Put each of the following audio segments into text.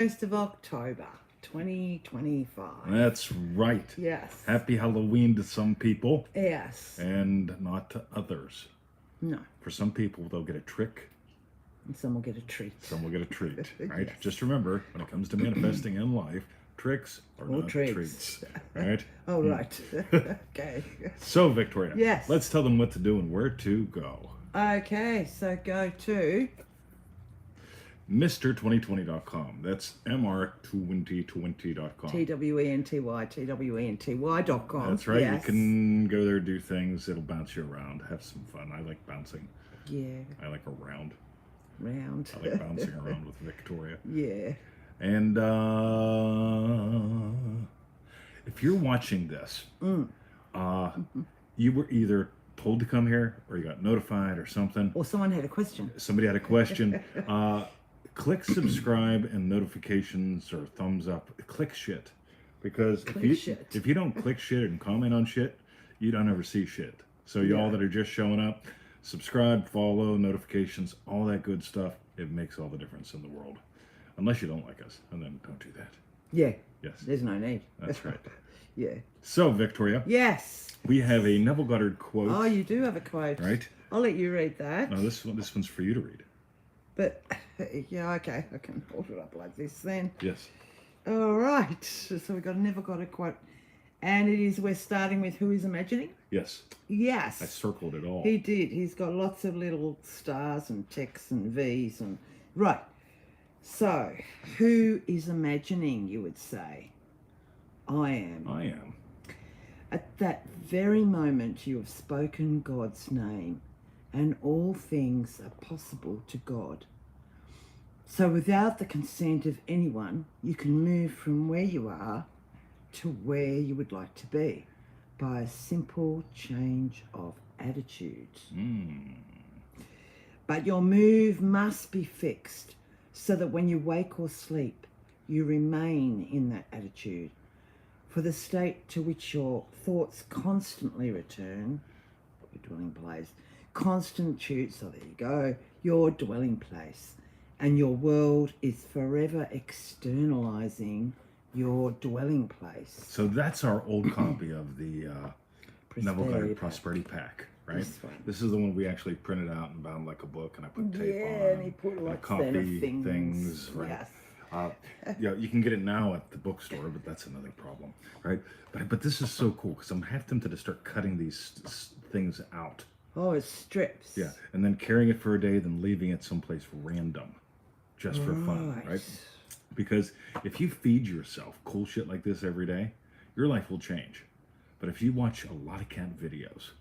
1st of October, 2025. That's right. Yes. Happy Halloween to some people Yes. and not to others. No. For some people, they'll get a trick. And some will get a treat. Some will get a treat, right? Yes. Just remember, when it comes to manifesting in life, tricks are Or not treats. treats, right? Oh, right. Okay. So, Victoria, Yes. let's tell them what to do and where to go. Okay, so go to Mr2020.com. That's MR2020.com. TWENTY.com. That's right. Yes. You can go there, do things. It'll bounce you around. Have some fun. I like bouncing. Yeah. I like around. Round. I like bouncing around with Victoria. Yeah. And if you're watching this, you were either told to come here or you got notified or something. Or someone had a question. Somebody had a question. Click subscribe and notifications or thumbs up. Click shit. Because if you don't click shit and comment on shit, you don't ever see shit. So y'all that are just showing up, subscribe, follow, notifications, all that good stuff. It makes all the difference in the world. Unless you don't like us, and then don't do that. Yeah. Yes. There's no need. That's right. Yeah. So, Victoria. Yes. We have a Neville Goddard quote. Oh, you do have a quote. Right? I'll let you read that. No, this one's for you to read. But, yeah, okay. I can hold it up like this then. Yes. All right. So we've never got a quote. And we're starting with who is imagining? Yes. Yes. I circled it all. He did. He's got lots of little stars and X and V's and... Right. So, who is imagining, you would say? I am. I am. At that very moment you have spoken God's name, and all things are possible to God. So without the consent of anyone, you can move from where you are to where you would like to be by a simple change of attitude. But your move must be fixed so that when you wake or sleep, you remain in that attitude. For the state to which your thoughts constantly return, your dwelling place, constitutes, so there you go, your dwelling place. And your world is forever externalizing your dwelling place. So that's our old copy of the Neville Goddard Prosperity Pack, right? This is the one we actually printed out and bound like a book, and I put tape on. And he put lots copy of things. right? Yes. Yeah, you can get it now at the bookstore, but that's another problem, right? But this is so cool because I'm half tempted to start cutting these things out. Oh, it's strips. Yeah, and then carrying it for a day, then leaving it someplace random, just for fun, right? Because if you feed yourself cool shit like this every day, your life will change. But if you watch a lot of cat videos,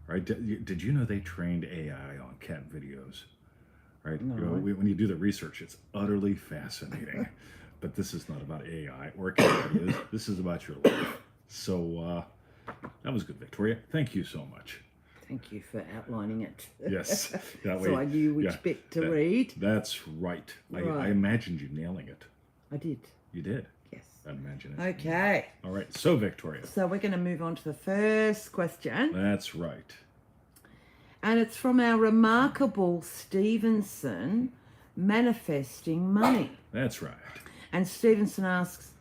right? Did you know they trained AI on cat videos? Right? No. You know, when you do the research, it's utterly fascinating. But this is not about AI or cat videos. This is about your life. So that was good, Victoria. Thank you so much. Thank you for outlining it. Yes. That way, So I knew which bit to read. That's right. I imagined you nailing it. I did. You did. Yes. I imagine it. Okay. All right. So, Victoria. So we're going to move on to the first question. That's right. And it's from our remarkable Stevenson, Manifesting Money. That's right. And Stevenson asks,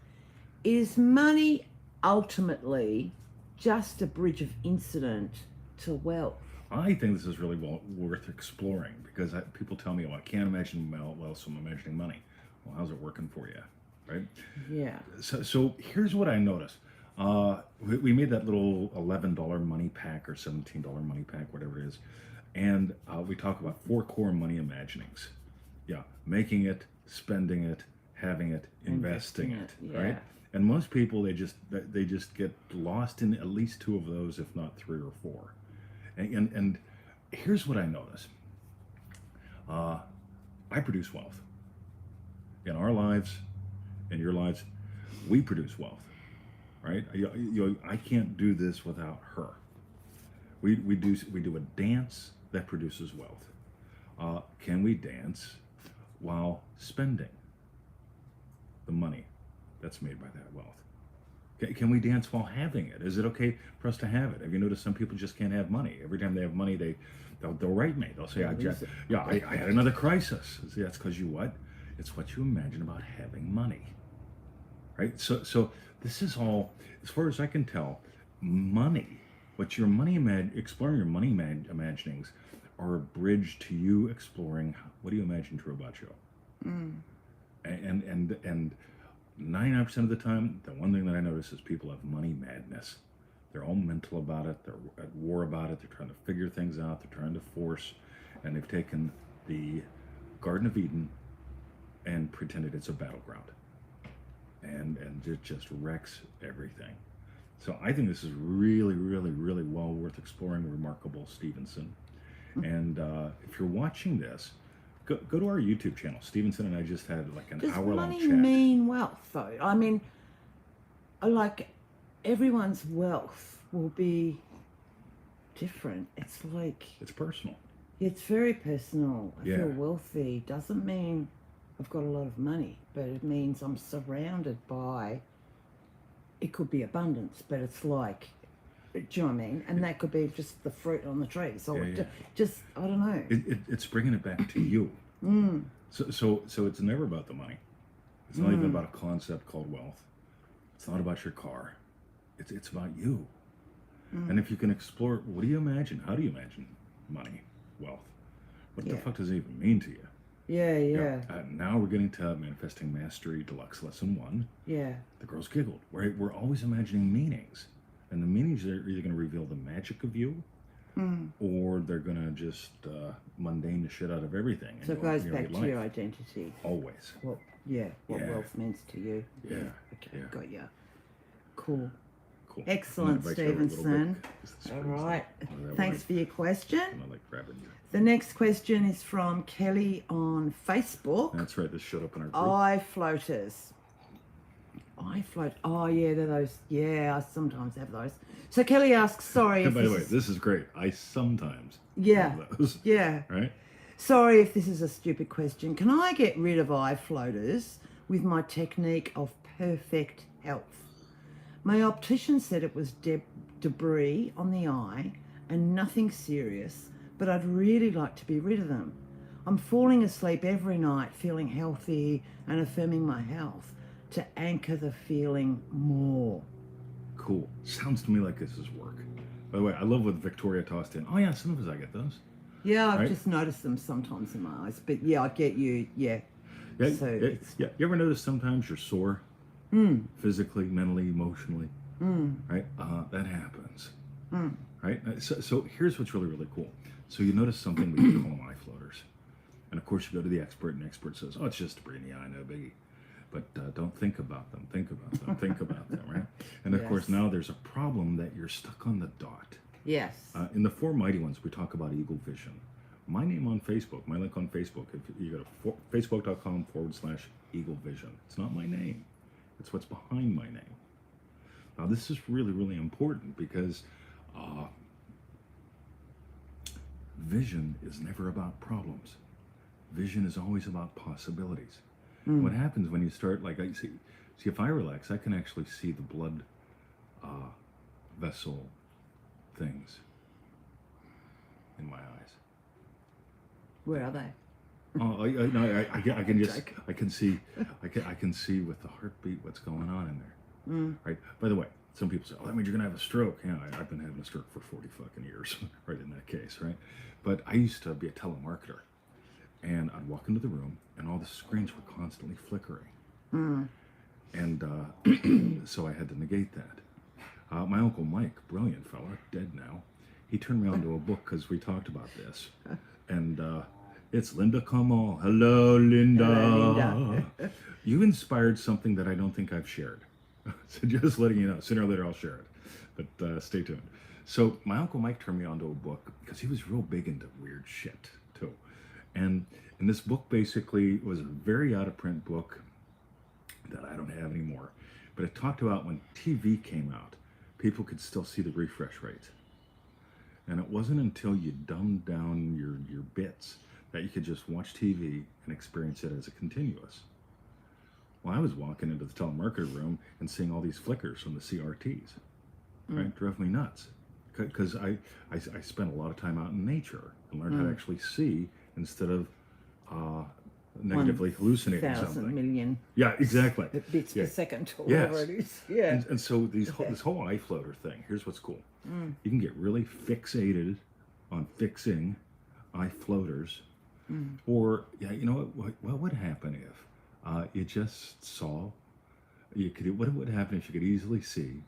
is money ultimately just a bridge of incident to wealth? I think this is really worth exploring because people tell me, well, I can't imagine wealth, so I'm imagining money. Well, how's it working for you? Right? Yeah. So here's what I noticed. We made that little $11 money pack or $17 money pack, whatever it is. And we talk about 4 core money imaginings. Yeah. Making it, spending it, having it, investing it. Right? And most people, they just get lost in at least 2 of those, if not 3 or 4. And here's what I notice. I produce wealth. In our lives, in your lives, we produce wealth. Right? I can't do this without her. We do a dance that produces wealth. Can we dance while spending the money that's made by that wealth? Can we dance while having it? Is it okay for us to have it? Have you noticed some people just can't have money? Every time they have money, they'll write me. They'll say, I had another crisis. See, that's because you what? It's what you imagine about having money, right? So this is all, as far as I can tell, money. What your exploring your money imaginings are a bridge to you exploring what do you imagine true about you. And 99% of the time, the one thing that I notice is people have money madness. They're all mental about it. They're at war about it. They're trying to figure things out. They're trying to force, and they've taken the Garden of Eden and pretended it's a battleground, and it just wrecks everything. So I think this is really, really, really well worth exploring. Remarkable Stevenson, and if you're watching this, go to our YouTube channel. Stevenson and I just had like an Does hour-long money chat. mean wealth, though? I mean, like, everyone's wealth will be different. It's like, It's personal. it's very personal. I Yeah. feel wealthy doesn't mean I've got a lot of money, but it means I'm surrounded by, it could be abundance, but it's like, do you know what I mean? And that could be just the fruit on the tree. So Yeah. just, I don't know. It's bringing it back to you. So it's never about the money. It's not even about a concept called wealth. It's not about your car. It's about you. And if you can explore, what do you imagine? How do you imagine money, wealth? What the Yeah. fuck does it even mean to you? Yeah. Now we're getting to Manifesting Mastery Deluxe Lesson 1. Yeah. The girls giggled. We're always imagining meanings. And the meanings are either going to reveal the magic of you, or they're going to just mundane the shit out of everything. So it goes back to your identity. Always. What Yeah. wealth means to you. Yeah. Okay, Yeah. got ya. Cool. Cool. Excellent, I'm gonna break over a little Stevenson. bit, 'cause the All screen's right. not- oh, that Thanks way. for your question. I'm not like grabbing you. The next question is from Kelly on Facebook. That's right. This showed up in our group. Eye floaters. Eye float. Oh, yeah, they're those. Yeah, I sometimes have those. So Kelly asks, sorry. And if by the this way, is- this is great. I sometimes Yeah. have those. Yeah. Right? Sorry if this is a stupid question. Can I get rid of eye floaters with my technique of perfect health? My optician said it was debris on the eye and nothing serious, but I'd really like to be rid of them. I'm falling asleep every night feeling healthy and affirming my health to anchor the feeling more. Cool. Sounds to me like this is work. By the way, I love what Victoria tossed in. Oh, yeah, sometimes I get those. Yeah, I've Right. just noticed them sometimes in my eyes, but yeah, I get you. Yeah. Yeah, So yeah, it's- yeah. You ever notice sometimes you're sore? Physically, mentally, emotionally? Right? That happens. Right? So here's what's really, really cool. So you notice something, we call them eye floaters. And of course, you go to the expert, and the expert says, oh, it's just debris in the eye, no biggie. But don't think about them. Think about them. Think about them, right? And of course, Yes. now there's a problem that you're stuck on the dot. Yes. In the Four Mighty Ones, we talk about Eagle Vision. My name on Facebook, my link on Facebook, if you go to facebook.com/Eagle Vision. It's not my name. It's what's behind my name. Now, this is really, really important because vision is never about problems. Vision is always about possibilities. What happens when you start, like I see, if I relax, I can actually see the blood vessel things in my eyes. Where are they? Oh, I can just, Joke. I can see with the heartbeat what's going on in there. Right. By the way, some people say, "Oh, that means you're gonna have a stroke." Yeah, I've been having a stroke for 40 fucking years, right? In that case, right? But I used to be a telemarketer, and I'd walk into the room, and all the screens were constantly flickering, and so I had to negate that. My uncle Mike, brilliant fella, dead now, he turned me on to a book because we talked about this, and it's Linda Kamal. Hello, Linda. Hello, Linda. You inspired something that I don't think I've shared. So just letting you know, sooner or later I'll share it. But stay tuned. So my Uncle Mike turned me onto a book because he was real big into weird shit too. And this book basically was a very out of print book that I don't have anymore. But it talked about when TV came out, people could still see the refresh rate. And it wasn't until you dumbed down your bits that you could just watch TV and experience it as a continuous. Well, I was walking into the telemarketer room and seeing all these flickers from the CRTs. Right? It drove me nuts. Because I spent a lot of time out in nature and learned how to actually see instead of negatively hallucinating 1,000 something. million Yeah, exactly. bits Yeah. per second or Yes. whatever it is. Yeah. And so Okay. this whole eye floater thing. Here's what's cool. Mm. You can get really fixated on fixing eye floaters, Mm. or yeah, you know what would happen if you just saw you could what would happen if you could easily see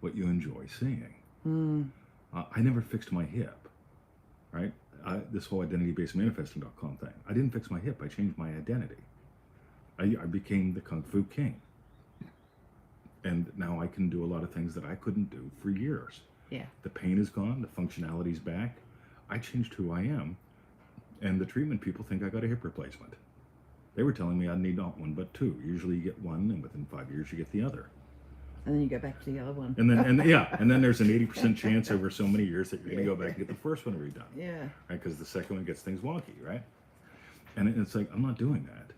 what you enjoy seeing. Mm. I never fixed my hip, right? This whole identity-based manifesting.com thing. I didn't fix my hip. I changed my identity. I became the Kung Fu King. And now I can do a lot of things that I couldn't do for years. Yeah. The pain is gone. The functionality's back. I changed who I am. And the treatment people think I got a hip replacement. They were telling me I need not one but two. Usually you get one, and within 5 years you get the other. And then you go back to the other one. And then there's an 80% chance over so many years that you're going to go back and get the first one redone. Yeah. Right? Because the second one gets things wonky, right? And it's like, I'm not doing that.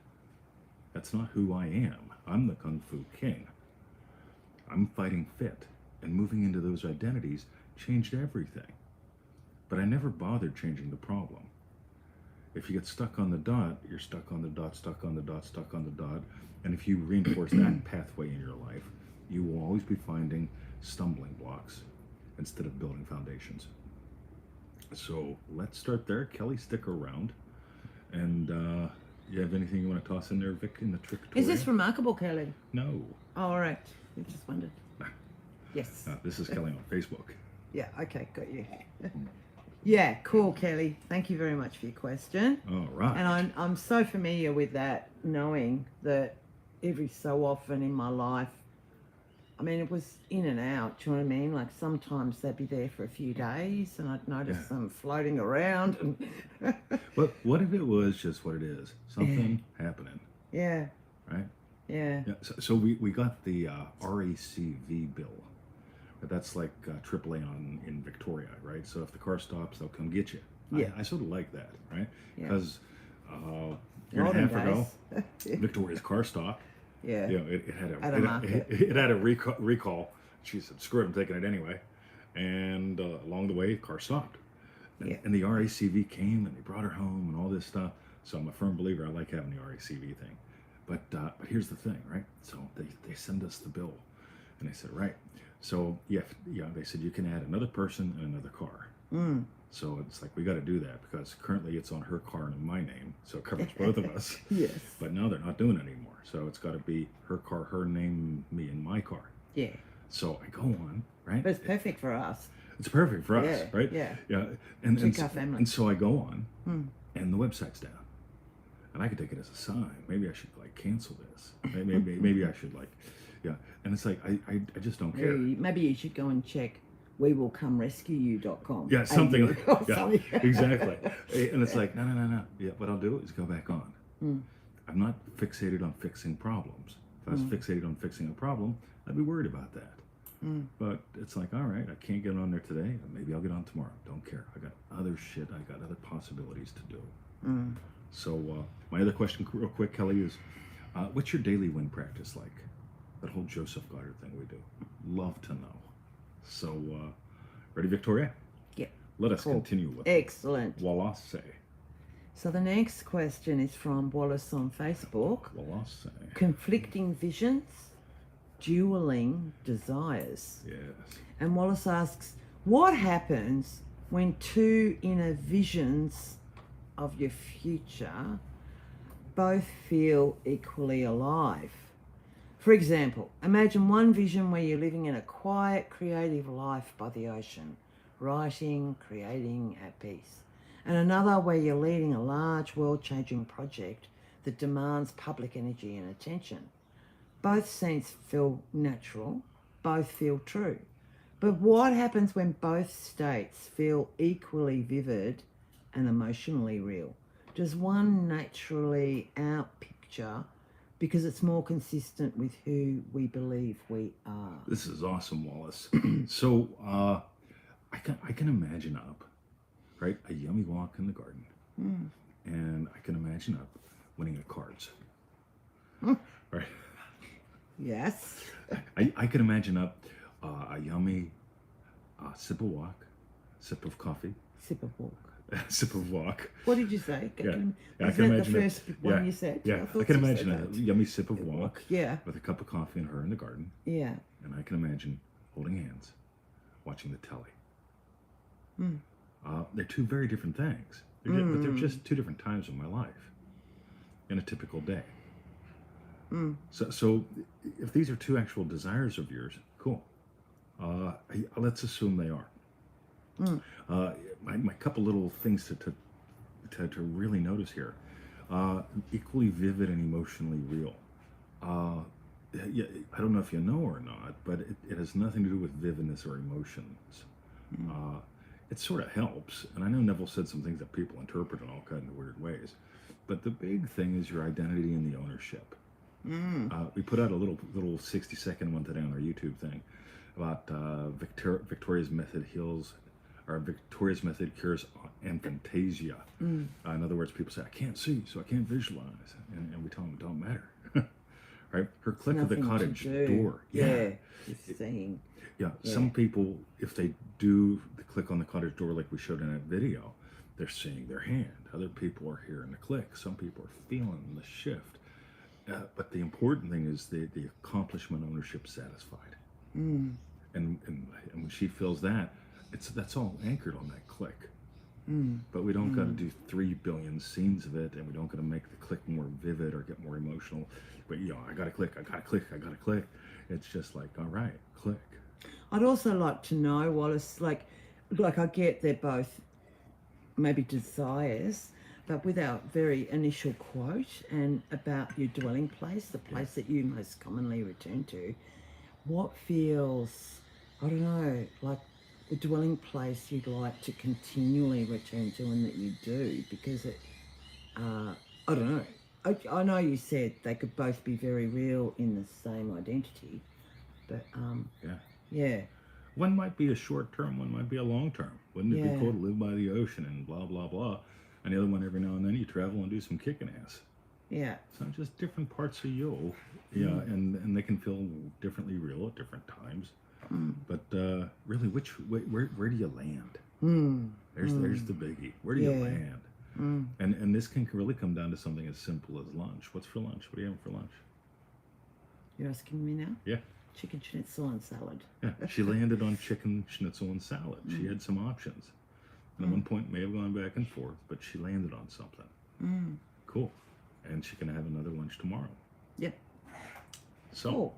That's not who I am. I'm the Kung Fu King. I'm fighting fit, and moving into those identities changed everything. But I never bothered changing the problem. If you get stuck on the dot, you're stuck on the dot, stuck on the dot, stuck on the dot. And if you reinforce that pathway in your life, you will always be finding stumbling blocks instead of building foundations. So let's start there. Kelly, stick around. And you have anything you want to toss in there, Vic, in the trick? Is this remarkable, Kelly? No. Oh, all right. I just wondered. Yes. This is Kelly on Facebook. Yeah, okay, got you. Yeah, cool, Kelly. Thank you very much for your question. All right. And I'm so familiar with that, knowing that every so often in my life, I mean, it was in and out, do you know what I mean? Like sometimes they'd be there for a few days and I'd notice them floating around. And But what if it was just what it is? Something happening, yeah, right? yeah, Yeah. So we got the RACV bill. That's like AAA in Victoria, right? So if the car stops, they'll come get you. Yeah. I sort of like that, right? Yeah. Because a year and a Olden half ago, days. Victoria's car stopped. Yeah. You know, it had At a market. it had a recall. She said, "Screw it, I'm taking it anyway." And along the way, the car stopped. Yeah. And the RACV came and they brought her home and all this stuff. So I'm a firm believer. I like having the RACV thing. But here's the thing, right? So they send us the bill, and they said, right. So yeah, they said you can add another person and another car. Mm. So it's like we got to do that because currently it's on her car and my name, so it covers both of us. Yes. But now they're not doing it anymore. So it's got to be her car, her name, me, and my car. Yeah. So I go on, right? But it's perfect for us. It's perfect for us, Yeah, right? yeah. Yeah. And Trick our family. and so I go on, Hmm. and the website's down. And I could take it as a sign. Maybe I should like cancel this. Maybe I should like, yeah. And it's like I just don't care. Maybe you should go and check wewillcomerescueyou.com. Yeah, something like or yeah, something. exactly. And it's like no. Yeah, what I'll do is go back on. Mm. I'm not fixated on fixing problems. If I was fixated on fixing a problem, I'd be worried about that. Mm. But it's like, all right, I can't get on there today. Maybe I'll get on tomorrow. Don't care. I got other shit. I got other possibilities to do. Mm. So my other question, real quick, Kelly, is what's your daily win practice like? That whole Joseph Goddard thing we do. Love to know. So, ready, Victoria? Yeah. Let us Cool. continue with Excellent. Wallace. So the next question is from Wallace on Facebook. Wallace. Conflicting visions, dueling desires. Yes. And Wallace asks, what happens when two inner visions of your future both feel equally alive? For example, imagine one vision where you're living in a quiet, creative life by the ocean, writing, creating, at peace. And another where you're leading a large, world-changing project that demands public energy and attention. Both scenes feel natural, both feel true. But what happens when both states feel equally vivid and emotionally real? Does one naturally outpicture because it's more consistent with who we believe we are? This is awesome, Wallace. So I can imagine up, right? A yummy walk in the garden. And I can imagine up winning at cards. Right? Yes. I can imagine up a yummy sip of walk, sip of coffee, Sip of walk. sip of wok. What did you say? Yeah, I Was can that imagine the it. first one Yeah, you said? yeah. I thought can you imagine said a that. yummy sip of wok Yeah, with a cup of coffee and her in the garden, yeah. and I can imagine holding hands, watching the telly. Mm. They're two very different things, but they're just two different times of my life in a typical day. So if these are two actual desires of yours, cool. Let's assume they are. My couple little things to really notice here. Equally vivid and emotionally real. Yeah, I don't know if you know or not, but it has nothing to do with vividness or emotions. It sort of helps, and I know Neville said some things that people interpret in all kinds of weird ways, but the big thing is your identity and the ownership. We put out a little 60-second one today on our YouTube thing about Victoria's method heals, or Victoria's method cures aphantasia. In other words, people say, I can't see, so I can't visualize, and we tell them it don't matter. Right? Her click of the Nothing to cottage do. door. Yeah, just seeing. Yeah, some people, if they do the click on the cottage door like we showed in that video, they're seeing their hand. Other people are hearing the click. Some people are feeling the shift. But the important thing is the accomplishment, ownership, satisfied. And when she feels that, that's all anchored on that click. But we don't got to do 3 billion scenes of it, and we don't got to make the click more vivid or get more emotional. But I got to click, I got to click, I got to click. It's just like, all right, click. I'd also like to know, Wallace, like I get they're both maybe desires, but with our very initial quote and about your dwelling place, the place that you most commonly return to, what feels, I don't know, like the dwelling place you'd like to continually return to and that you do, because it, I don't know. I know you said they could both be very real in the same identity, but yeah. One might be a short term, one might be a long term. Wouldn't it be Yeah. cool to live by the ocean and blah, blah, blah? And the other one, every now and then you travel and do some kicking ass. Yeah. So just different parts of you. Yeah, and they can feel differently real at different times. But really, where do you land? There's the biggie. Where do you land? And this can really come down to something as simple as lunch. What's for lunch? What are you having for lunch? You're asking me now? Yeah. Chicken schnitzel and salad. Yeah, she landed on chicken schnitzel and salad. She had some options. And at one point may have gone back and forth, but she landed on something. Cool. And she can have another lunch tomorrow. Yep. So, Cool.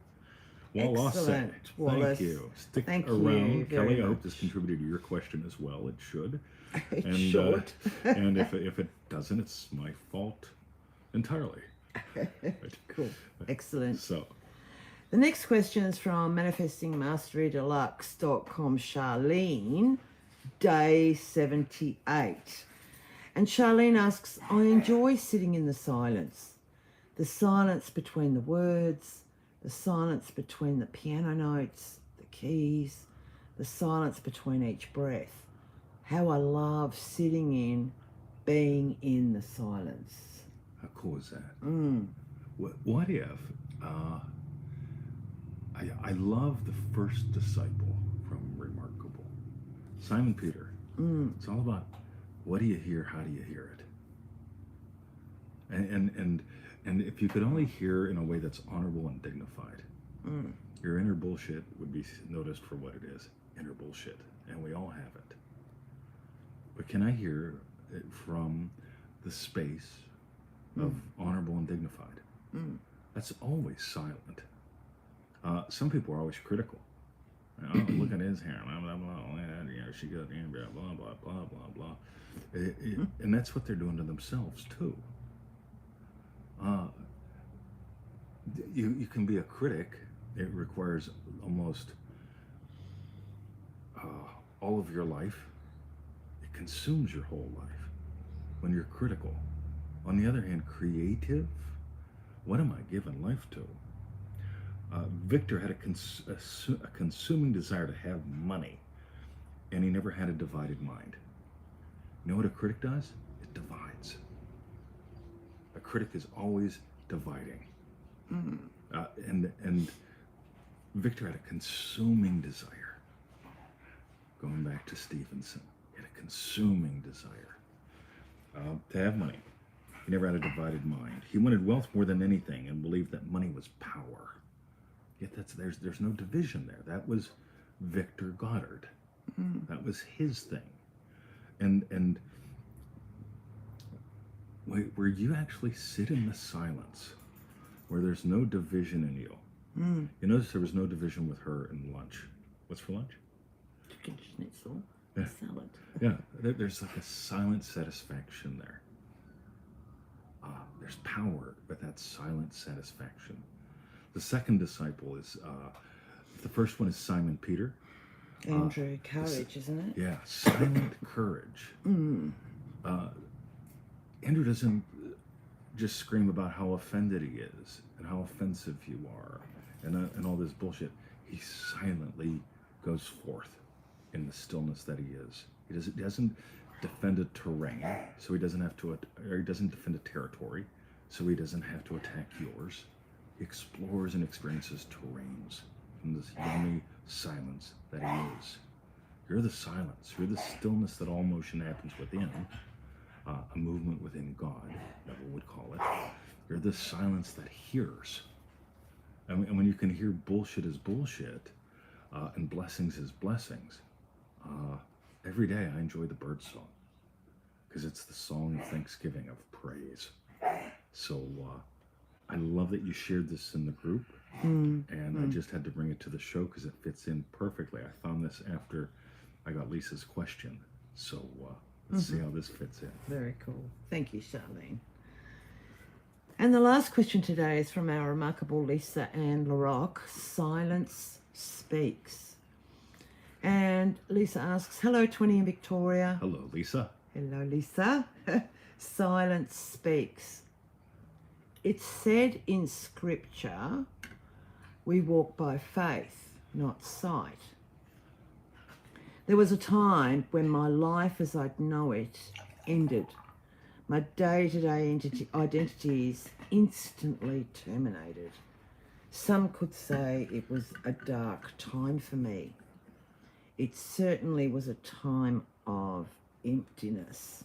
well, Excellent, thank Wallace. you. Stick Thank you around. very Kelly, I hope this much. contributed to your question as well. It should. It And, should. and if it doesn't, it's my fault entirely. Cool. Excellent. So, The next question is from manifestingmasterydeluxe.com, Charlene, day 78. And Charlene asks, I enjoy sitting in the silence between the words, the silence between the piano notes, the keys, the silence between each breath. How I love being in the silence. how cool is that? What if I love the first disciple from Remarkable, Simon Peter. It's all about what do you hear, how do you hear it, and if you could only hear in a way that's honorable and dignified, your inner bullshit would be noticed for what it is, inner bullshit, and we all have it. But can I hear it from the space of honorable and dignified? That's always silent. Some people are always critical. Oh, look at his hair, blah, blah, blah, she got blah, blah, blah, blah, blah, blah. And that's what they're doing to themselves, too. You can be a critic. It requires almost all of your life. It consumes your whole life when you're critical. On the other hand, creative, what am I giving life to? Victor had a consuming desire to have money, and he never had a divided mind. You know what a critic does? It divides. A critic is always dividing. And Victor had a consuming desire. Going back to Stevenson, he had a consuming desire to have money. He never had a divided mind. He wanted wealth more than anything and believed that money was power. Yet there's no division there. That was Victor Goddard. That was his thing. And where you actually sit in the silence, where there's no division in you. You notice there was no division with her in lunch. What's for lunch? Chicken schnitzel, Yeah. salad. Yeah, there's like a silent satisfaction there. There's power, but that silent satisfaction. The second disciple is, the first one is Simon Peter. Andrew, courage, isn't it? Yeah, silent courage. Andrew doesn't just scream about how offended he is and how offensive you are and all this bullshit. He silently goes forth in the stillness that he is. He doesn't defend a terrain, so he doesn't have to, or he doesn't defend a territory, so he doesn't have to attack yours. He explores and experiences terrains from this yummy silence that he is. You're the silence. You're the stillness that all motion happens within. A movement within God, Neville would call it. You're the silence that hears. And when you can hear bullshit as bullshit, and blessings as blessings, every day I enjoy the bird song, because it's the song of thanksgiving, of praise. So I love that you shared this in the group, and I just had to bring it to the show because it fits in perfectly. I found this after I got Lisa's question, so let's see how this fits in. Very cool. Thank you, Charlene. And the last question today is from our remarkable Lisa Ann LaRocque. Silence speaks. And Lisa asks, hello, 20 in Victoria. Hello, Lisa. Hello, Lisa. Silence speaks. It's said in scripture, we walk by faith, not sight. There was a time when my life as I'd know it ended. My day-to-day identities instantly terminated. Some could say it was a dark time for me. It certainly was a time of emptiness.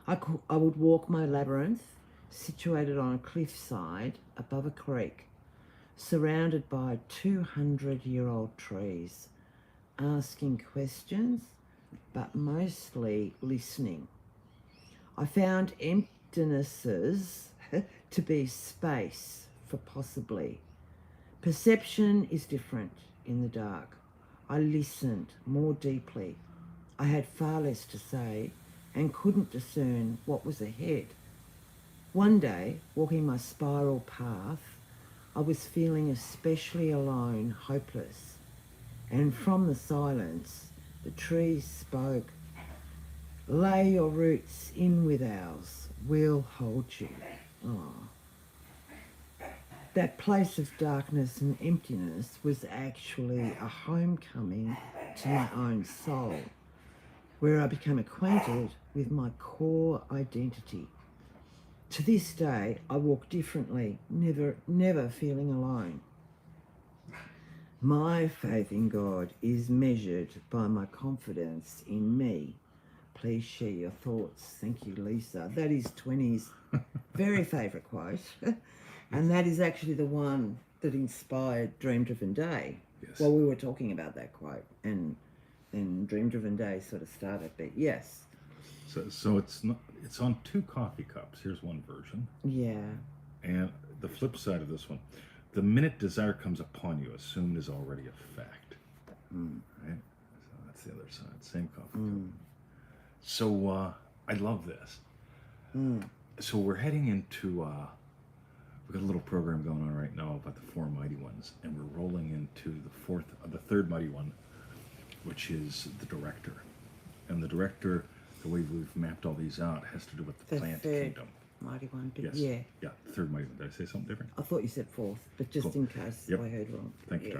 I would walk my labyrinth, situated on a cliffside above a creek, surrounded by 200-year-old trees, asking questions, but mostly listening. I found emptinesses to be space for possibly. Perception is different in the dark. I listened more deeply. I had far less to say and couldn't discern what was ahead. One day, walking my spiral path, I was feeling especially alone, hopeless. And from the silence, the trees spoke. Lay your roots in with ours, we'll hold you. Oh. That place of darkness and emptiness was actually a homecoming to my own soul, where I became acquainted with my core identity. To this day, I walk differently, never feeling alone. My faith in God is measured by my confidence in me. Please share your thoughts. Thank you, Lisa. That is 20's very favourite quote. And that is actually the one that inspired Dream Driven Day. Yes. Well, we were talking about that quote, and then Dream Driven Day sort of started. But yes, So it's on 2 coffee cups. Here's one version. yeah, And the flip side of this one, the minute desire comes upon you, assumed is already a fact. Right? So that's the other side. Same coffee cup. So I love this. So we're heading into, we've got a little program going on right now about the 4 mighty ones, and we're rolling into the third mighty one, which is the director. And the director, the way we've mapped all these out, has to do with the The plant third. kingdom. mighty one. But Yes. yeah, Yeah, the third mighty one. Did I say something different? I thought you said fourth, but just Cool. in case Yep. I heard wrong. Thank you, Yeah.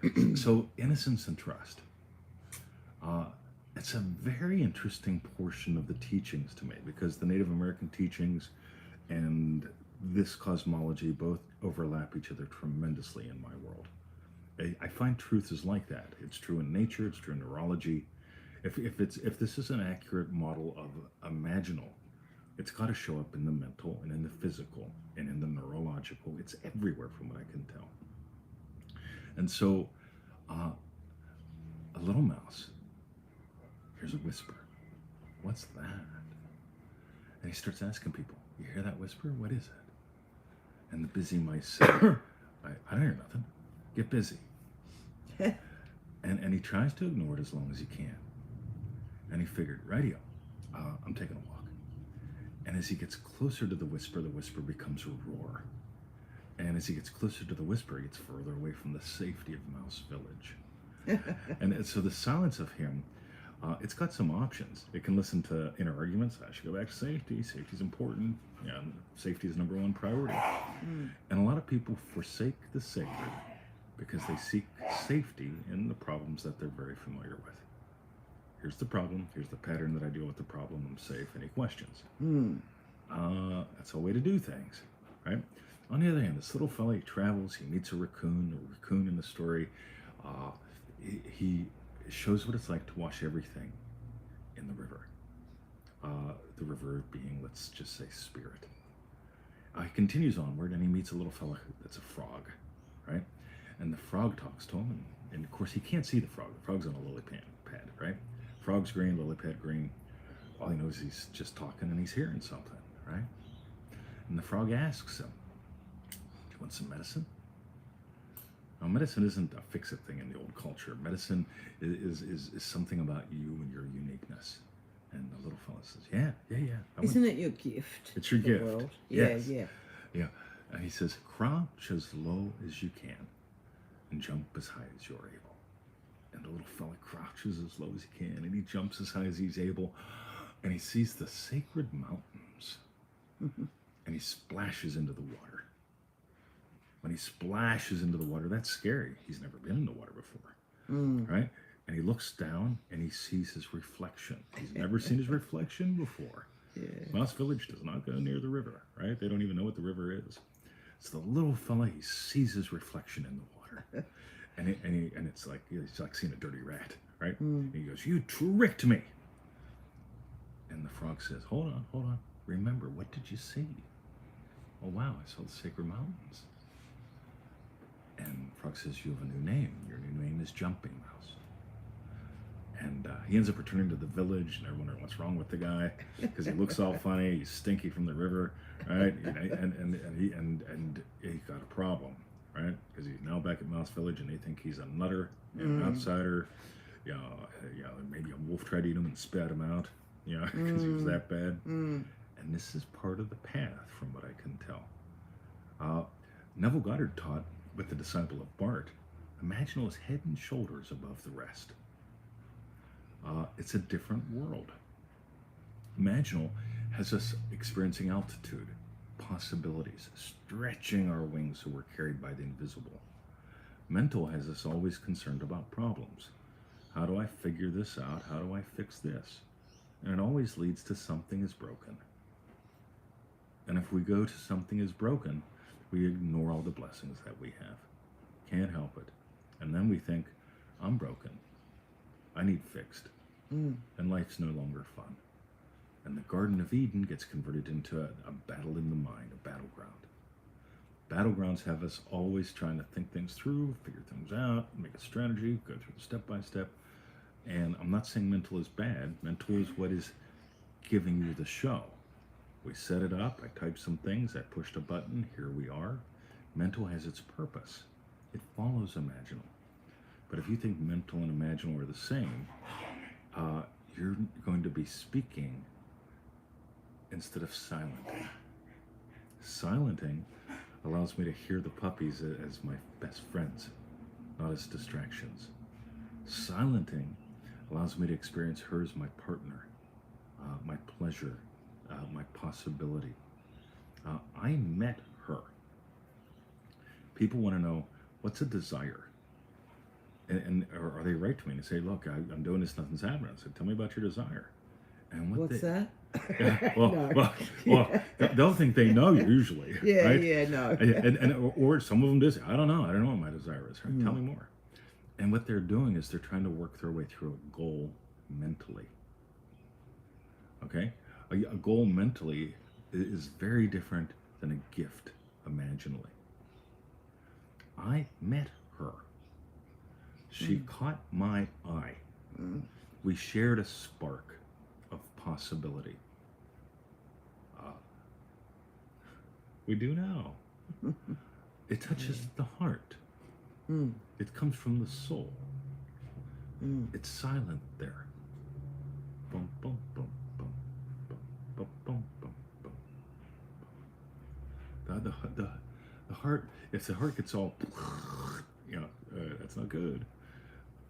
darling. So, innocence and trust. It's a very interesting portion of the teachings to me, because the Native American teachings and this cosmology both overlap each other tremendously in my world. I find truth is like that. It's true in nature, it's true in neurology, If this is an accurate model of imaginal, it's got to show up in the mental and in the physical and in the neurological. It's everywhere from what I can tell. And so, a little mouse hears a whisper. What's that? And he starts asking people, you hear that whisper? What is it? And the busy mice say, I don't hear nothing. Get busy. And he tries to ignore it as long as he can. And he figured, radio, I'm taking a walk. And as he gets closer to the whisper becomes a roar. And as he gets closer to the whisper, he gets further away from the safety of Mouse Village. And so the silence of him, it's got some options. It can listen to inner arguments. I should go back to safety. Safety is important. Yeah, safety is number one priority. And a lot of people forsake the sacred because they seek safety in the problems that they're very familiar with. Here's the problem. Here's the pattern that I deal with the problem. I'm safe. Any questions? That's a way to do things, right? On the other hand, this little fella, he travels. He meets a raccoon. The raccoon in the story, he shows what it's like to wash everything in the river. The river being, let's just say, spirit. He continues onward, and he meets a little fella that's a frog, right? And the frog talks to him, and of course he can't see the frog. The frog's on a lily pad, right? Frog's green, lily pad green. All he knows is he's just talking and he's hearing something, right? And the frog asks him, do you want some medicine? Now, medicine isn't a fix-it thing in the old culture. Medicine is something about you and your uniqueness. And the little fella says, yeah. Isn't it your gift? It's your to the gift. world? Yes. Yeah. And he says, crouch as low as you can and jump as high as you're able. And the little fella crouches as low as he can, and he jumps as high as he's able, and he sees the sacred mountains, and he splashes into the water. When he splashes into the water, that's scary. He's never been in the water before, right? And he looks down, and he sees his reflection. He's never seen his reflection before. Yeah. Mouse Village does not go near the river, right? They don't even know what the river is. So the little fella, he sees his reflection in the water. And it's like, he's like seeing a dirty rat, right? And he goes, you tricked me. And the frog says, hold on. Remember, what did you see? Oh, wow, I saw the sacred mountains. And the frog says, you have a new name. Your new name is Jumping Mouse. And he ends up returning to the village, and they're wondering what's wrong with the guy because he looks all funny. He's stinky from the river, right? And he got a problem, right? Because he's now back at Mouse Village, and they think he's a nutter, an outsider. Maybe a wolf tried to eat him and spat him out, because he was that bad. And this is part of the path, from what I can tell. Neville Goddard taught with the disciple of Bart, Imaginal is head and shoulders above the rest. It's a different world. Imaginal has us experiencing altitude, possibilities, stretching our wings so we're carried by the invisible. Mental has us always concerned about problems. How do I figure this out? How do I fix this? And it always leads to something is broken. And if we go to something is broken, we ignore all the blessings that we have. Can't help it. And then we think, I'm broken. I need fixed. And life's no longer fun. And the Garden of Eden gets converted into a battle in the mind, a battleground. Battlegrounds have us always trying to think things through, figure things out, make a strategy, go through step by step. And I'm not saying mental is bad. Mental is what is giving you the show. We set it up, I typed some things, I pushed a button, here we are. Mental has its purpose. It follows imaginal. But if you think mental and imaginal are the same, you're going to be speaking instead of silencing. Silencing allows me to hear the puppies as my best friends, not as distractions. Silencing allows me to experience her as my partner, my pleasure, my possibility. I met her. People want to know, what's a desire? And are they right to me and say, look, I'm doing this, nothing's happening. I said, tell me about your desire. And What's that? They'll think they know usually. Right? No. Or some of them just, I don't know what my desire is. Right? Tell me more. And what they're doing is they're trying to work their way through a goal mentally. Okay? A goal mentally is very different than a gift imaginally. I met her. She caught my eye. We shared a spark of possibility. We do now. It touches the heart. It comes from the soul. It's silent there. Bum, bum, bum, bum, bum, bum, bum, bum, bum. The heart, if the heart gets all, that's not good.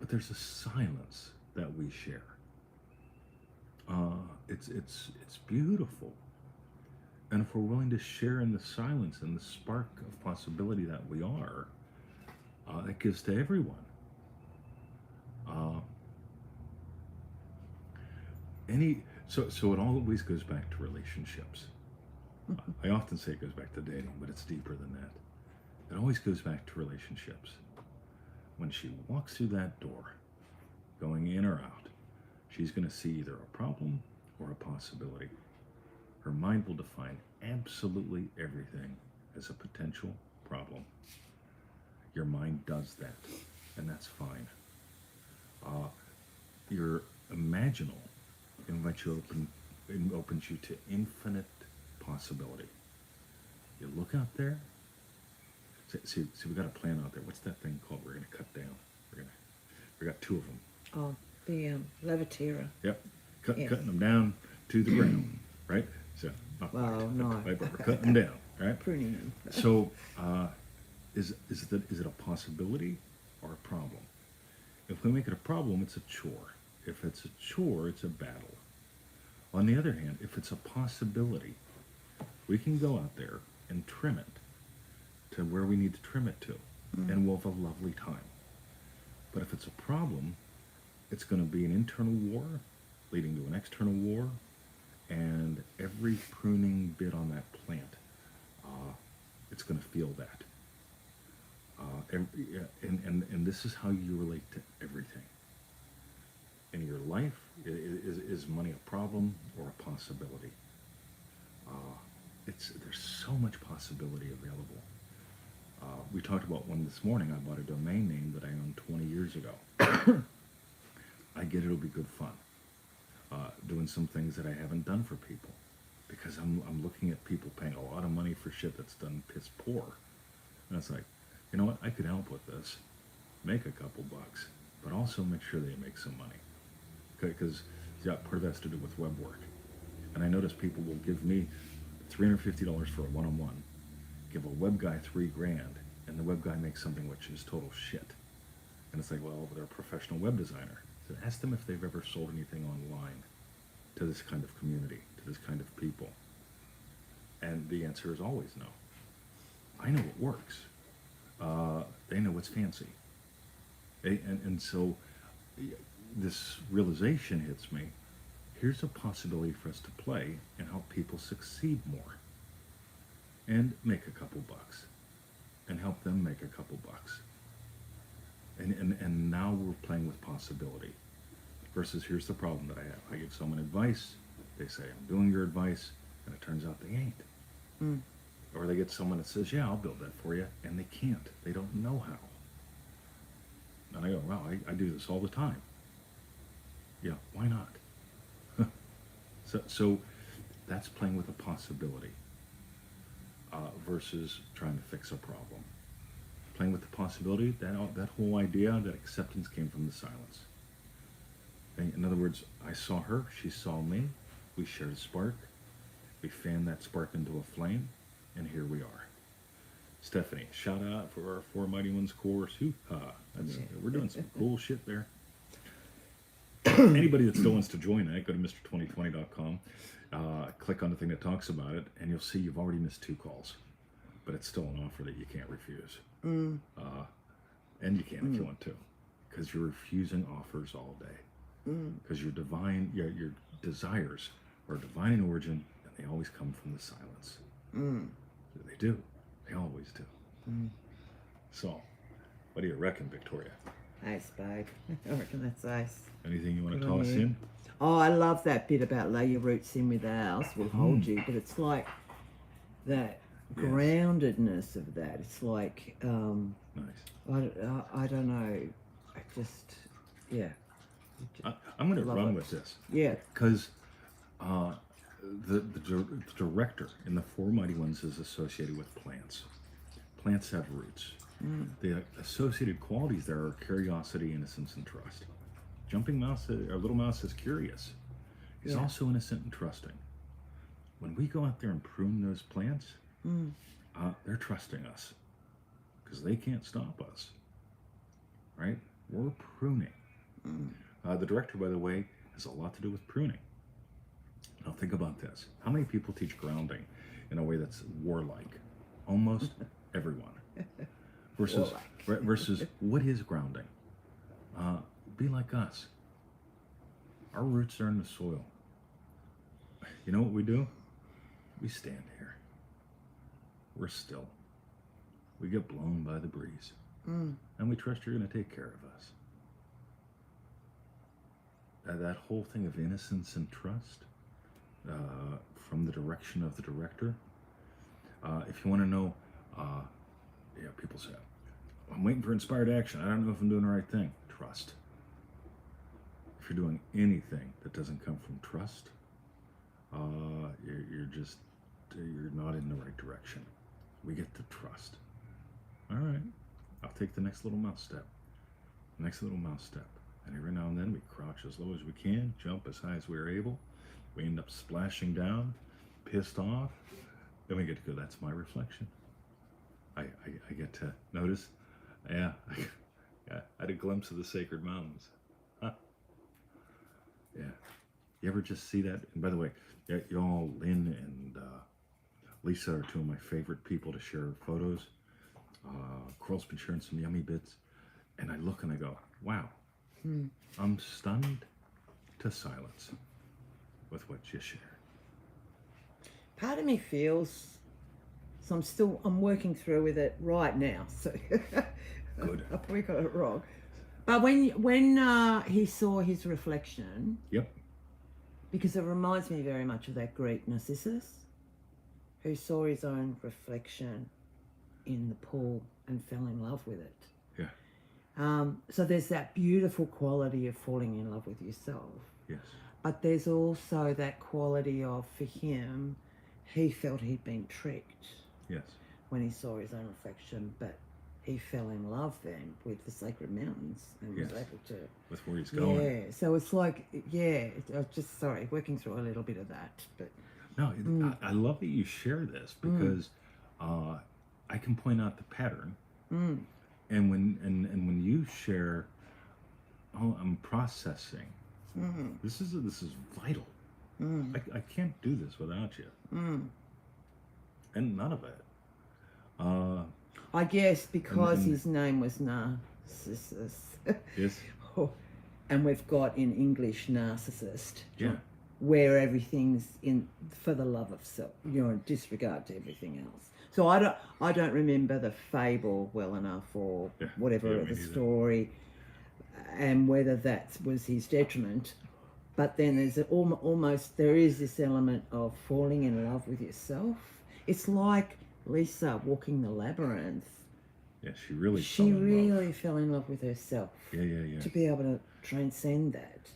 But there's a silence that we share. It's beautiful. And if we're willing to share in the silence and the spark of possibility that we are, that gives to everyone. So it always goes back to relationships. I often say it goes back to dating, but it's deeper than that. It always goes back to relationships. When she walks through that door, going in or out, she's going to see either a problem or a possibility. Her mind will define absolutely everything as a potential problem. Your mind does that, and that's fine. Your imaginal opens you to infinite possibility. You look out there. See, we got a plan out there. What's that thing called? We're going to cut down. We got two of them. Oh, the Levitera. Yep, Yes. cutting them down to the ground, right? So, Well, no. right, but we're cutting them down, right? Pruning them. So, is it a possibility or a problem? If we make it a problem, it's a chore. If it's a chore, it's a battle. On the other hand, if it's a possibility, we can go out there and trim it to where we need to trim it to, and we'll have a lovely time. But if it's a problem, it's going to be an internal war leading to an external war, and every pruning bit on that plant, it's going to feel that. And this is how you relate to everything. In your life, is money a problem or a possibility? There's so much possibility available. We talked about one this morning. I bought a domain name that I owned 20 years ago. I get it'll be good fun. Doing some things that I haven't done for people. Because I'm looking at people paying a lot of money for shit that's done piss poor. And it's like, you know what, I could help with this. Make a couple bucks. But also make sure they make some money. Because part of that has to do with web work. And I notice people will give me $350 for a one-on-one. Give a web guy $3,000, and the web guy makes something which is total shit. And it's like, well, they're a professional web designer. So ask them if they've ever sold anything online to this kind of community, to this kind of people. And the answer is always no. I know it works. They know it's fancy. And so this realization hits me. Here's a possibility for us to play and help people succeed more. And make a couple bucks. And help them make a couple bucks. And now we're playing with possibility. Versus here's the problem that I have. I give someone advice. They say, I'm doing your advice. And it turns out they ain't. Or they get someone that says, yeah, I'll build that for you. And they can't. They don't know how. And I go, wow, I do this all the time. Yeah, why not? So that's playing with a possibility versus trying to fix a problem. Playing with the possibility, that whole idea, that acceptance came from the silence. In other words, I saw her, she saw me, we shared a spark, we fanned that spark into a flame, and here we are. Stephanie, shout out for our Four Mighty Ones course. We're doing some cool shit there. Anybody that still wants to join that, go to Mr2020.com, click on the thing that talks about it, and you'll see you've already missed 2 calls. But it's still an offer that you can't refuse. And you can if you want to, because you're refusing offers all day. Because your desires are divine in origin, and they always come from the silence. They do. They always do. So, what do you reckon, Victoria? Ace, babe. I reckon that's ace. Anything you want to Good on toss you. in? Oh, I love that bit about lay your roots in with ours, will hold you, but it's like that Yes. groundedness of that. It's like, Nice. I don't know. I just, yeah. I'm going to Love run it. with this Yeah. because the director in the Four Mighty Ones is associated with plants. Plants have roots. The associated qualities there are curiosity, innocence, and trust. Jumping Mouse, or Little Mouse, is curious. He's Yeah. also innocent and trusting. When we go out there and prune those plants, they're trusting us because they can't stop us. Right? We're pruning. The director, by the way, has a lot to do with pruning. Now think about this. How many people teach grounding in a way that's warlike? Almost everyone. Versus, versus what is grounding? Be like us. Our roots are in the soil. You know what we do? We stand here. We're still. We get blown by the breeze. And we trust you're going to take care of us. That whole thing of innocence and trust from the direction of the director. If you want to know, people say, I'm waiting for inspired action. I don't know if I'm doing the right thing. Trust. If you're doing anything that doesn't come from trust, you're not in the right direction. We get to trust. All right, I'll take the next little mouse step. Next little mouse step. And every now and then we crouch as low as we can, jump as high as we're able. We end up splashing down, pissed off. Then we get to go, that's my reflection. I get to notice, I had a glimpse of the sacred mountains. Huh. Yeah. You ever just see that? And by the way, y'all, Lynn and Lisa are two of my favorite people to share photos. Coral's been sharing some yummy bits. And I look and I go, wow. I'm stunned to silence with what you shared. Part of me feels, so I'm working through with it right now. So Good. I probably got it wrong. But when he saw his reflection, Yep. because it reminds me very much of that Greek Narcissus, who saw his own reflection in the pool and fell in love with it. Yeah. So there's that beautiful quality of falling in love with yourself. Yes. But there's also that quality of, for him, he felt he'd been tricked Yes. when he saw his own reflection, but he fell in love then with the sacred mountains and was Yes. able to. With where he's going. Yeah, so it's like, I was just, working through a little bit of that. But No, I love that you share this because I can point out the pattern. And when you share, I'm processing. This is vital. I can't do this without you. And none of it. I guess because and- his name was Narcissus, Yes. and we've got in English narcissist, Yeah. where everything's in for the love of self, disregard to everything else. So I don't remember the fable well enough, or whatever Yeah, of me the neither. story, and whether that was his detriment. But then there's almost there is this element of falling in love with yourself. It's like Lisa walking the labyrinth. Yeah, she really She fell in love. really fell in love with herself. Yeah. To be able to transcend that.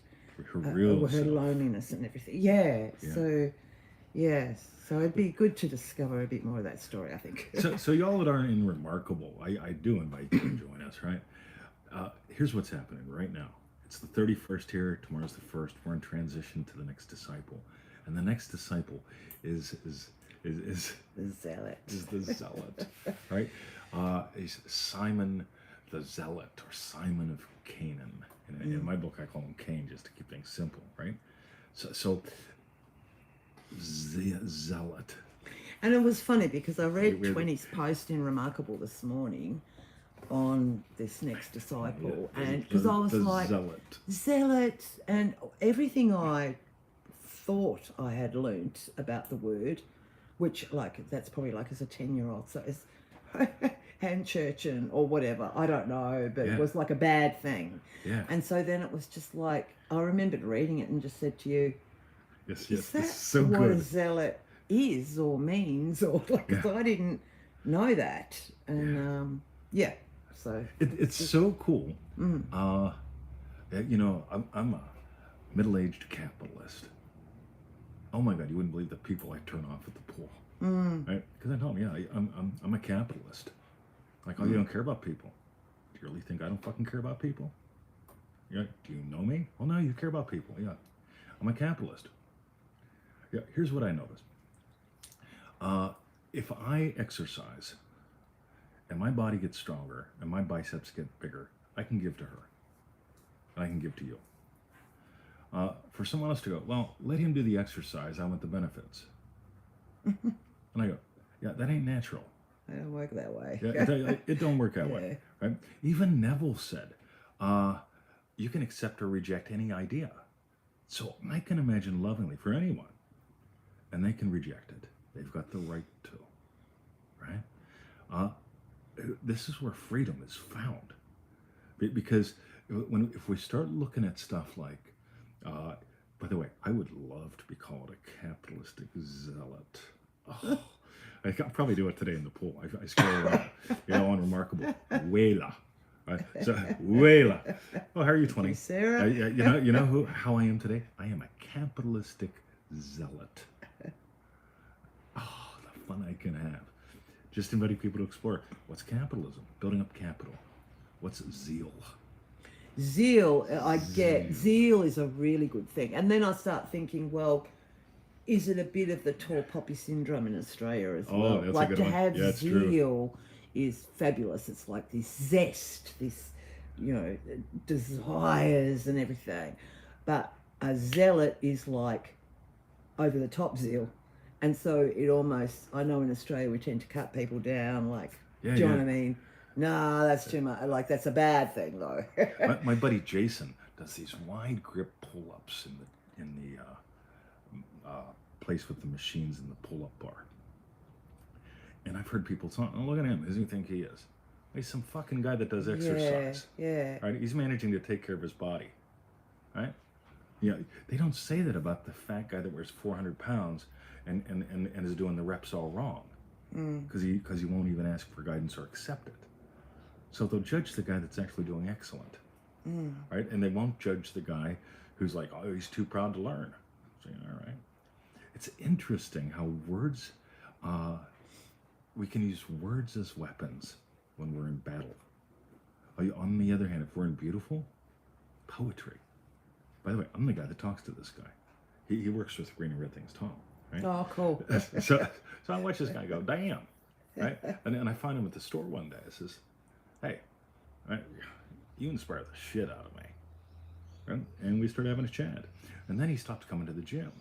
Her real her self. loneliness and everything. Yeah. Yeah. So, yes. So it'd be good to discover a bit more of that story, I think. So y'all that aren't in Remarkable, I do invite you to join us, right? Here's what's happening right now. It's the 31st here. Tomorrow's the 1st. We're in transition to the next disciple, and the next disciple is The zealot. the zealot, right? He's Simon the Zealot, or Simon of Canaan. In my book, I call him Cain, just to keep things simple, right? So the zealot. And it was funny because I read Weird. 20's post in Remarkable this morning on this next disciple, and because I was the like, zealot, and everything I thought I had learnt about the word, which that's probably as a 10-year-old, so Handchurchen or whatever. I don't know, but Yeah. it was like a bad thing. Yeah. And so then it was just like, I remembered reading it and just said to you, Yes, is yes. that It's so what a good. zealot is or means? Or like, 'cause Yeah. I didn't know that. And yeah, so. It's so cool. Mm. You know, I'm a middle-aged capitalist. Oh my God, you wouldn't believe the people I turn off at the pool, right? Because I tell them, yeah, I'm a capitalist. Like, oh, you don't care about people. Do you really think I don't fucking care about people? Yeah. Do you know me? Well, no, you care about people. Yeah. I'm a capitalist. Yeah. Here's what I noticed. If I exercise and my body gets stronger and my biceps get bigger, I can give to her. And I can give to you. For someone else to go, well, let him do the exercise. I want the benefits. And I go, yeah, that ain't natural. I don't work that way. Yeah, it don't work that way, right? Even Neville said, you can accept or reject any idea. So I can imagine lovingly for anyone, and they can reject it. They've got the right to, right? This is where freedom is found, because if we start looking at stuff like, by the way, I would love to be called a capitalistic zealot. Oh, I could probably do it today in the pool. I scroll around, unremarkable. Wela. Right? So, Wela. Oh, how are you, 20? Sarah? You know how I am today? I am a capitalistic zealot. Oh, the fun I can have. Just inviting people to explore. What's capitalism? Building up capital. What's zeal? Zeal, I get. Zeal is a really good thing. And then I start thinking, well, is it a bit of the tall poppy syndrome in Australia as well? That's like a good to one. have Yeah, it's true. zeal is fabulous. It's like this zest, this, desires and everything. But a zealot is like over the top zeal. And so it almost, I know in Australia we tend to cut people down, like, Yeah, do you know yeah. what I mean? Nah, that's too much. Like, that's a bad thing, though. My buddy Jason does these wide grip pull-ups in the place with the machines in the pull-up bar. And I've heard people talk, oh, look at him. Who does he think he is? He's some fucking guy that does exercise. Yeah. Right? He's managing to take care of his body. Right? Yeah. They don't say that about the fat guy that wears 400 pounds and is doing the reps all wrong. Because he won't even ask for guidance or accept it. So they'll judge the guy that's actually doing excellent. Right? And they won't judge the guy who's like, oh, he's too proud to learn. So, all right. It's interesting how words, we can use words as weapons when we're in battle. On the other hand, if we're in beautiful, poetry. By the way, I'm the guy that talks to this guy. He works with Green and Red Things Tom, right? Oh, cool. So I watch this guy go, damn, right? And I find him at the store one day. I says, hey, right, you inspire the shit out of me. Right? And we started having a chat. And then he stopped coming to the gym.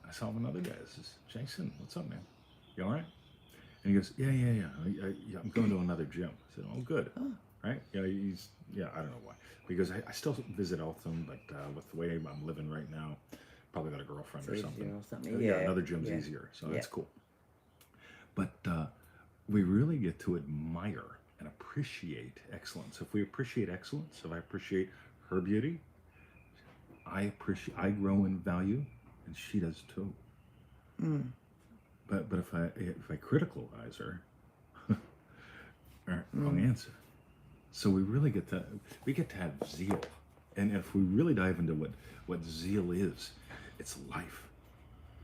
I saw him another day. I says, Jason, what's up, man? You all right? And he goes, yeah. I'm going to another gym. I said, oh, good. Right? Yeah, I don't know why. Because I still visit Eltham, but with the way I'm living right now, probably got a girlfriend or It's something. easier or something. Yeah, Yeah, another gym's yeah. easier, so Yeah. that's cool. But we really get to admire and appreciate excellence. If we appreciate excellence, if I appreciate her beauty, I grow in value, and she does too. But if I criticalize her, wrong answer. So we really get to have zeal, and if we really dive into what zeal is, it's life.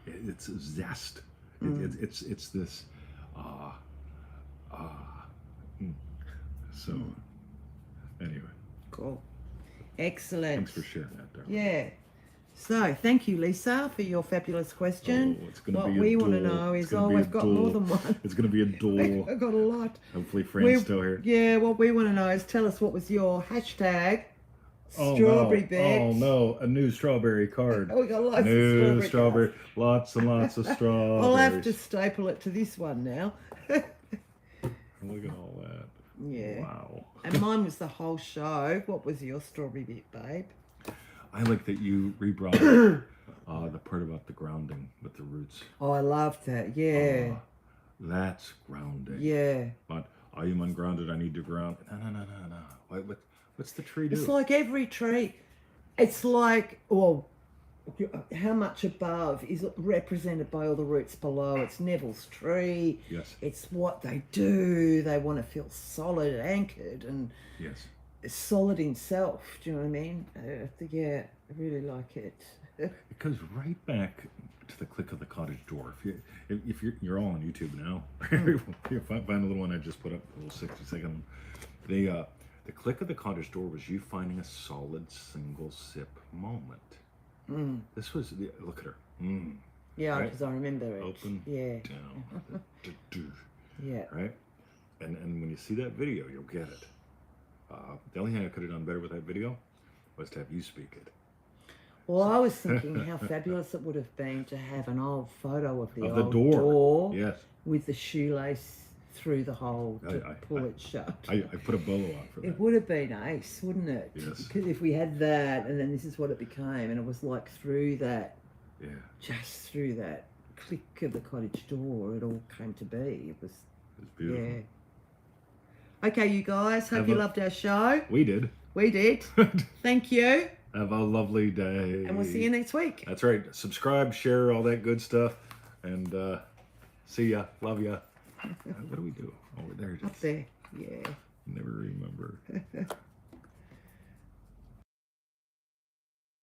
It's zest. It's this. So anyway, Cool. Excellent. thanks for sharing that, darling. Yeah. So, thank you, Lisa, for your fabulous question. Oh, it's gonna What be a we want to duel. know It's is, gonna be a we've got more duel. than one. It's going to be a duel. I've got a lot. Hopefully, Fran's still here. Yeah, what we want to know is, tell us, what was your hashtag? Oh, Strawberry no. bits. Oh no, a new strawberry card. Oh, we got lots New of strawberry, cards. lots and lots of strawberries. I'll have to staple it to this one now. Look at all that. Yeah. Wow. And mine was the whole show. What was your strawberry bit, babe? I like that you rebrought the part about the grounding with the roots. Oh, I loved that. Yeah. That's grounding. Yeah. But I am ungrounded. I need to ground. No. What's the tree do? It's like every tree. It's like, well, how much above is represented by all the roots below? It's Neville's tree. Yes. It's what they do. They want to feel solid, anchored, and Yes. solid in self. Do you know what I mean? Yeah, I really like it. It goes right back to the click of the cottage door. If you're all on YouTube now, if I find a little one I just put up, a little 60-second. The click of the cottage door was you finding a solid single sip moment. This was look at her. Yeah, Right. because I remember it. Open, Yeah. down, Yeah. right? And when you see that video, you'll get it. The only thing I could have done better with that video was to have you speak it. Well, I was thinking how fabulous it would have been to have an old photo of the Of the old door. Yes. with the shoelace through the hole to I- pull it shut. I put a bolo on for It that. would have been ace, wouldn't it? Yes. Because if we had that, and then this is what it became, and it was like through that, Yeah. just through that click of the cottage door, it all came to be. It was, It's beautiful. yeah. Okay, you guys, hope Have you a- loved our show. We did. We did. Thank you, Have a lovely day. and we'll see you next week. That's right. Subscribe, share, all that good stuff. And see ya. Love ya. What do we do? Oh, there it Up is. there, yeah. Never remember.